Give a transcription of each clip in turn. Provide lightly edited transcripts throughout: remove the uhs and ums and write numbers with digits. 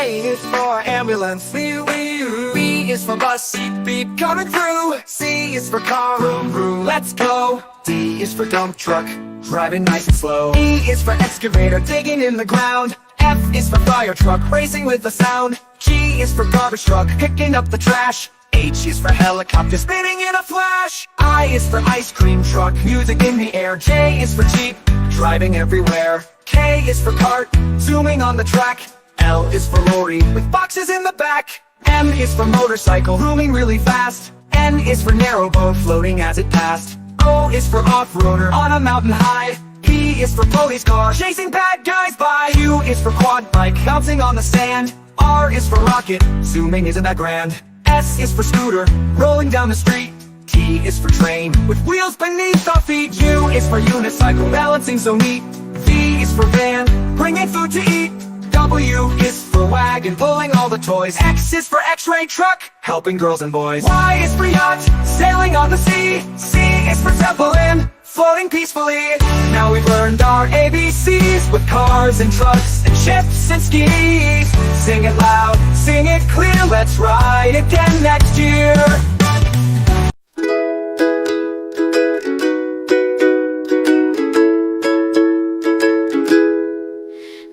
is for ambulance, B is for bus, beep coming through. C is for car, vroom vroom, let's go. D is for dump truck, driving nice and slow. E is for excavator, digging in the ground. F is for fire truck, racing with the sound. G is for garbage truck, picking up the trash. H is for helicopter, spinning in a flash. I is for ice cream truck, music in the air. J is for jeep, driving everywhere. K is for cart, zooming on the track. L is for lorry, with boxes in the back. M is for motorcycle, zooming really fast. N is for narrowboat, floating as it passed. O is for off-roader, on a mountain high. P is for police car, chasing bad guys by. Q is for quad bike, bouncing on the sand. R is for rocket, zooming isn't that grand. S is for scooter, rolling down the street. T is for train, with wheels beneath our feet. U is for unicycle, balancing so neat. V is for van, bringing food to eat. W is for wagon, pulling all the toys. X is for x-ray truck, helping girls and boys. Y is for yacht, sailing on the sea. C is for zeppelin, floating peacefully. Now we've learned our ABCs, with cars and trucks and ships and skis. Sing it loud, sing it clear, let's ride again next year.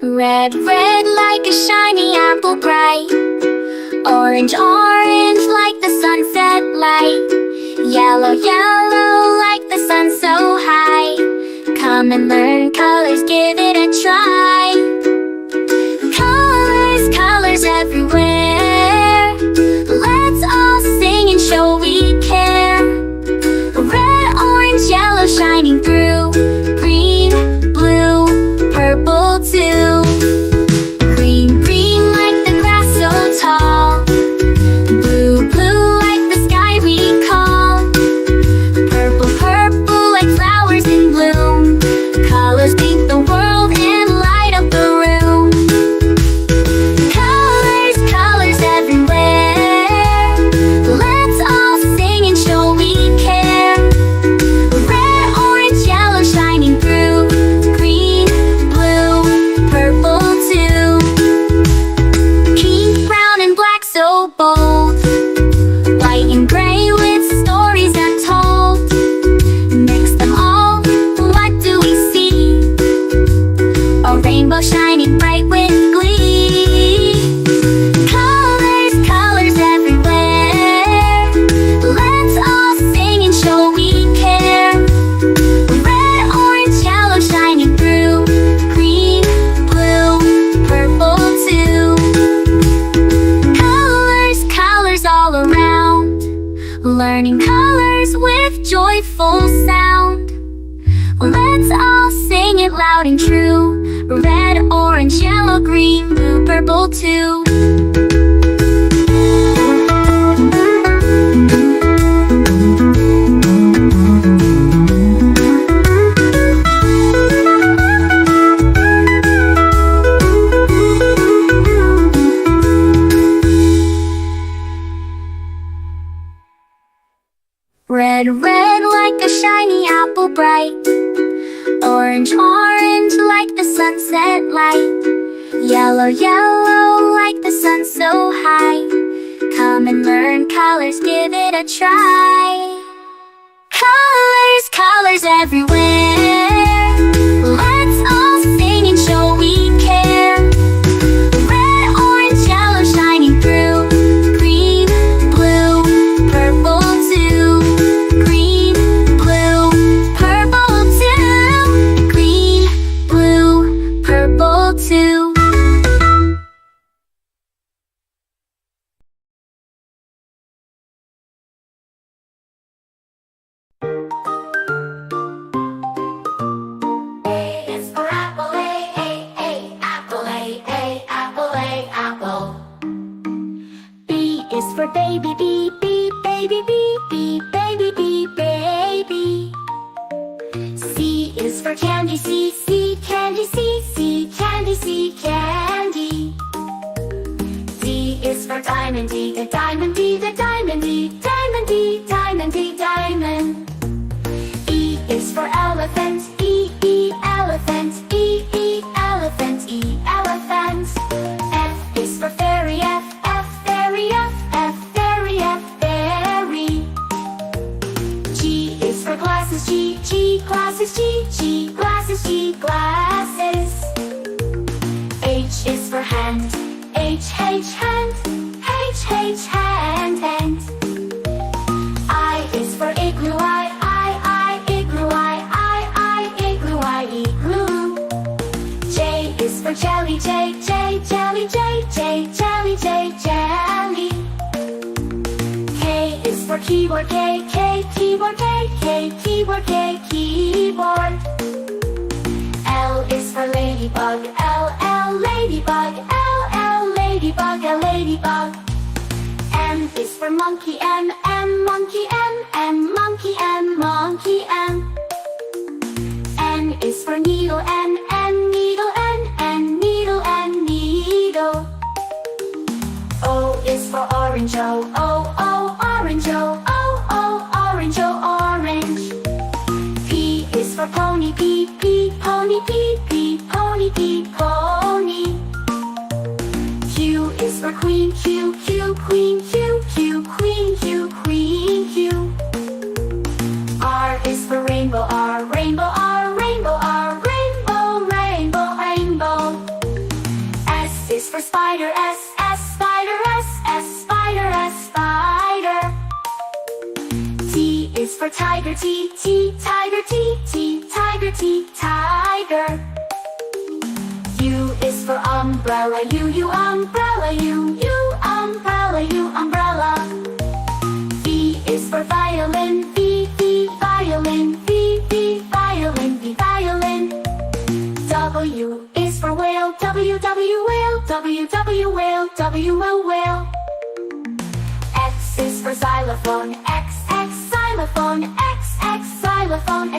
Red, red like a shiny apple bright. Orange, orange like the sunset light. Yellow, yellow like the sun so high. Come and learn colors, give it a try. Colors, colors everywhere. Let's all sing and show we care. Red, orange, yellow shining through. Green, blue, purple too. Green, green like the grass so tall. Blue, blue like the sky we call. Purple, purple like flowers in bloom. Colors paint the world and light up the room. Colors, colors everywhere. Let's all sing and show we care. Red, orange, yellow shining through. Green, blue, purple too. Pink, brown and black so bold. White and gray with stories untold. Mix them all, what do we see? A rainbow shining bright with glee. Colors, colors everywhere. Let's all sing and show we care. Red, orange, yellow shining through. Green, blue, purple too. Colors, colors all around. Learning colors with joyful sound. Let's all sing it loud and true. Red, orange, yellow, green, blue, purple too. Red, red like a shiny apple bright. Orange, orange like the sunset light. Yellow, yellow like the sun so high. Come and learn colors, give it a try. Colors, colors everywhere. Let's all sing and show we care. Red, orange, yellow shining through. Green, blue, purple too. Green, blue, purple too. Green, blue, purple too. A is for apple, A, apple, A, apple, A, apple. B is for baby, B, baby, B, baby, B, baby. C is for candy, C, candy, C, candy, C, candy. D is for diamond, D, the diamond, D, the diamond, D, diamond, D, diamond, D, diamond. E is for elephant, E, elephant, E, elephant, E, elephant. F is for hand, hand. I is for igloo, igloo, igloo, igloo. J is for jelly, jelly, jelly, jelly. K is for keyboard, keyboard, keyboard. L is for ladybug, ladybug, ladybug, ladybug. M is for monkey, monkey, monkey, monkey, N is for needle, needle, needle, needle. O is for orange, orange, orange, orange. P is for pony, pony, pony, pony. Q is for queen, queen, queen. R is for rainbow, rainbow, rainbow. S is for spider, spider, spider. T is for tiger, tiger, tiger. U is for umbrella, umbrella, umbrella. V is for violin, violin, violin. W is for whale, whale, whale. X is for xylophone, xylophone,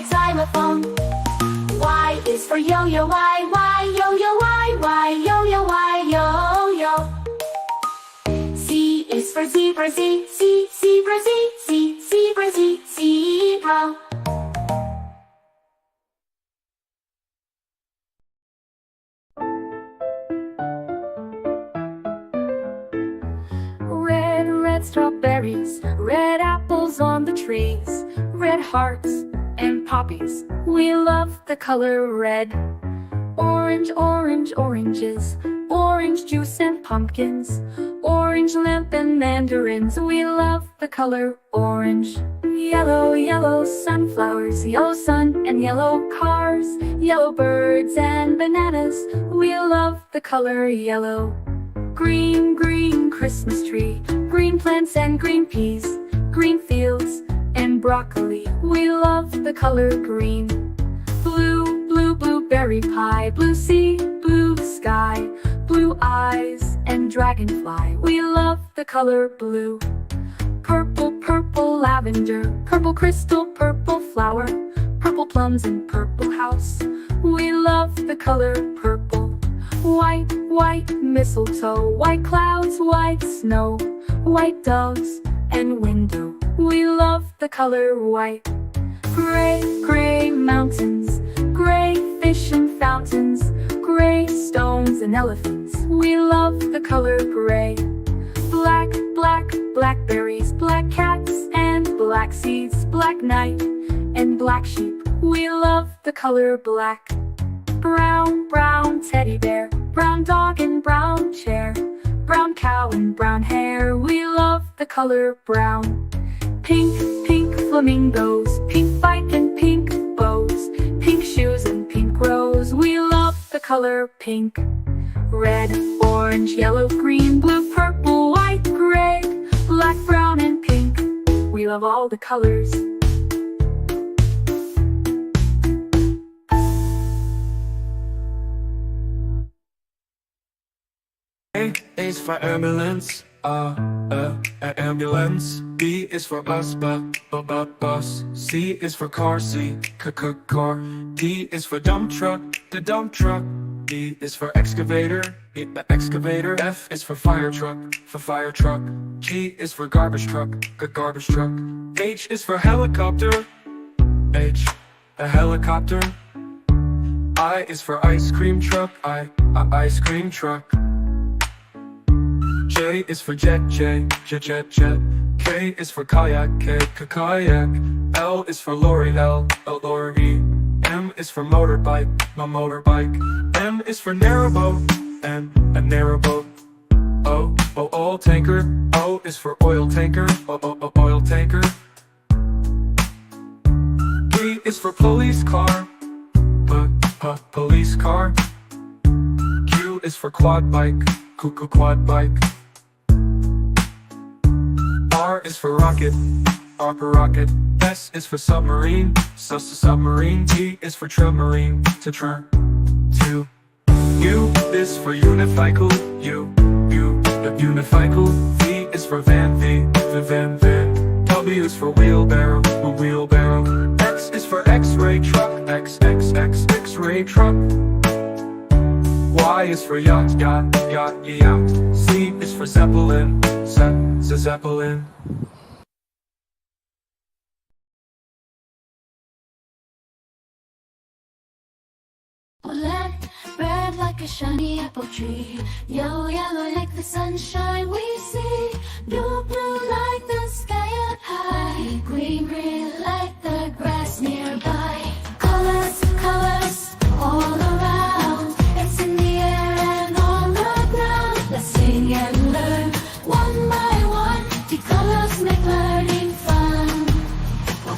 xylophone. Y is for yo-yo, yo-yo. Z is for zebra, zebra, zebra. Red strawberries, red apples on the trees, red hearts and poppies. We love the color red. Orange, oranges, orange juice and pumpkins, orange lamp and mandarins. We love the color orange. Yellow sunflowers, yellow sun and yellow cars, yellow birds and bananas. We love the color yellow. Green Christmas tree, green plants and green peas, green fields and broccoli. We love the color green. Blue blueberry pie, blue sea, blue sky, blue eyes and dragonfly. We love the color blue. Purple lavender, purple crystal, purple flower, purple plums and purple house. We love the color purple. White mistletoe, white clouds, white snow, white doves and window. We love the color white. Gray mountains, gray fish and fountains, gray stones and elephants. We love the color gray. Blackberries, black cats and black seeds, black night and black sheep. We love the color black. Brown teddy bear, brown dog and brown chair, brown cow and brown hair. We love the color brown. Pink flamingos, pink bike and pink bows, pink shoes and pink rose. We love the color pink. Red, orange, yellow, green, blue, purple, white, gray, black, brown and pink. We love all the colors. A is for ambulance, ambulance. B is for bus, bus. C is for car, car. D is for dump truck, the dump truck. E is for excavator, the excavator. F is for fire truck, G is for garbage truck, garbage truck. H is for helicopter, a helicopter. I is for ice cream truck, ice cream truck. J is for jet, jet. K is for kayak, kayak. L is for lorry, lorry. M is for motorbike, motorbike. N is for narrowboat, and a narrowboat. oil tanker. O is for oil tanker. Oil tanker. P is for police car. Police car. Q is for quad bike. Quad bike. R is for rocket. Rocket. S is for submarine. Submarine. T is for trammarine. To. U is for unicycle. Unicycle. V is for van. Van. W is for wheelbarrow. X is for X-ray truck. X-ray truck. Y is for yacht. Z is for zeppelin. Zeppelin. Red like a shiny apple tree, yellow like the sunshine we see, blue like the sky up high, green like the grass nearby. Colors all around, it's in the air and on the ground. Let's sing and learn one by one, the colors make learning fun.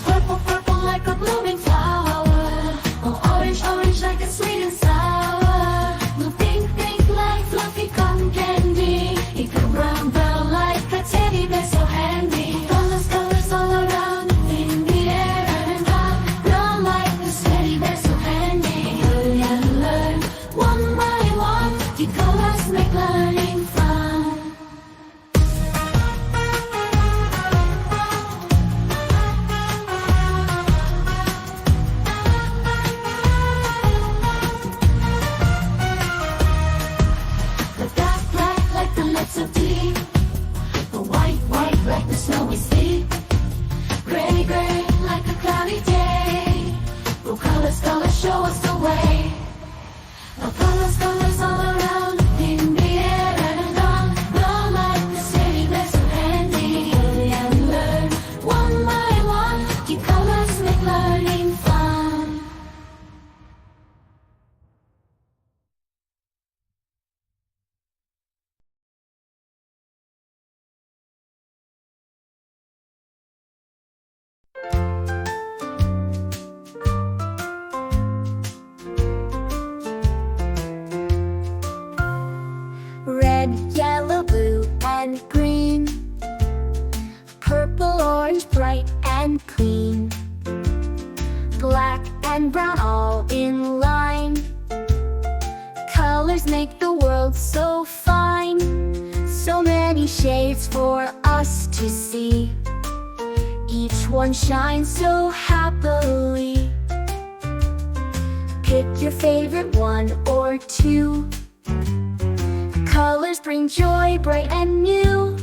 Purple like a blooming flower, orange like a sweet and sour, blue pink like fluffy cotton candy, eagle brown like a teddy bear so handy. Colors all around, in the air and on, brown like a teddy bear so handy. Learn and learn one by one, the colors make learning fun. Black like the lips of tea, the white like the snowy sea, gray like a cloudy day. Oh, colors show us the way. Oh, colors all around, in the air and on, brown like the city, they're so handy. Learn and learn one by one, the colors make learning fun. Red, yellow, blue, and green. Purple, orange, bright and clean. Black and brown all in line. Colors make the world so fine. So many shades for us to see. Each one shines so happily. Pick your favorite one or two. Colors bring joy bright and new.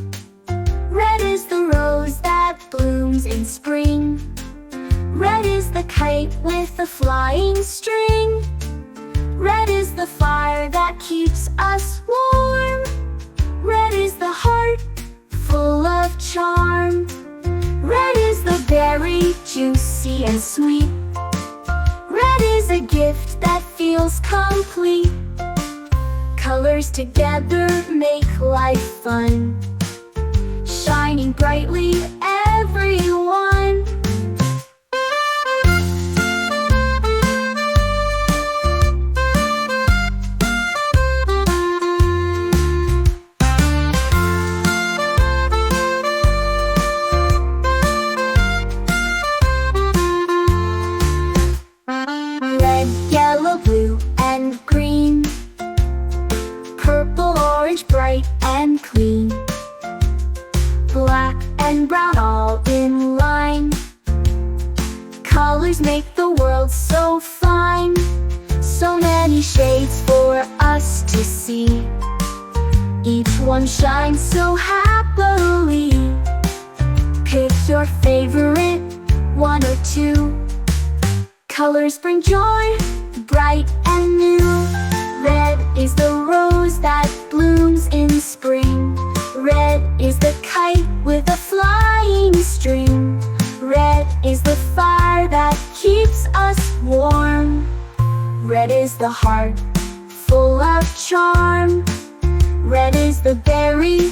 Red is the rose that blooms in spring. Red is the kite with the flying string. Red is the fire that keeps us warm. Red is the heart full of charm. Red is the berry, juicy and sweet. Red is a gift that feels complete. Colors together make life fun, shining brightly, everyone. Red, yellow, blue, and green. Purple, orange, bright and clean. Black and brown all in line. Colors make the world so fine. So many shades for us to see. Each one shines so happily. Pick your favorite one or two. Colors bring joy, bright and new. Red is the rose that blooms in spring. Red is the kite with a flying string. Red is the fire that keeps us warm. Red is the heart full of charm. Red is the berry,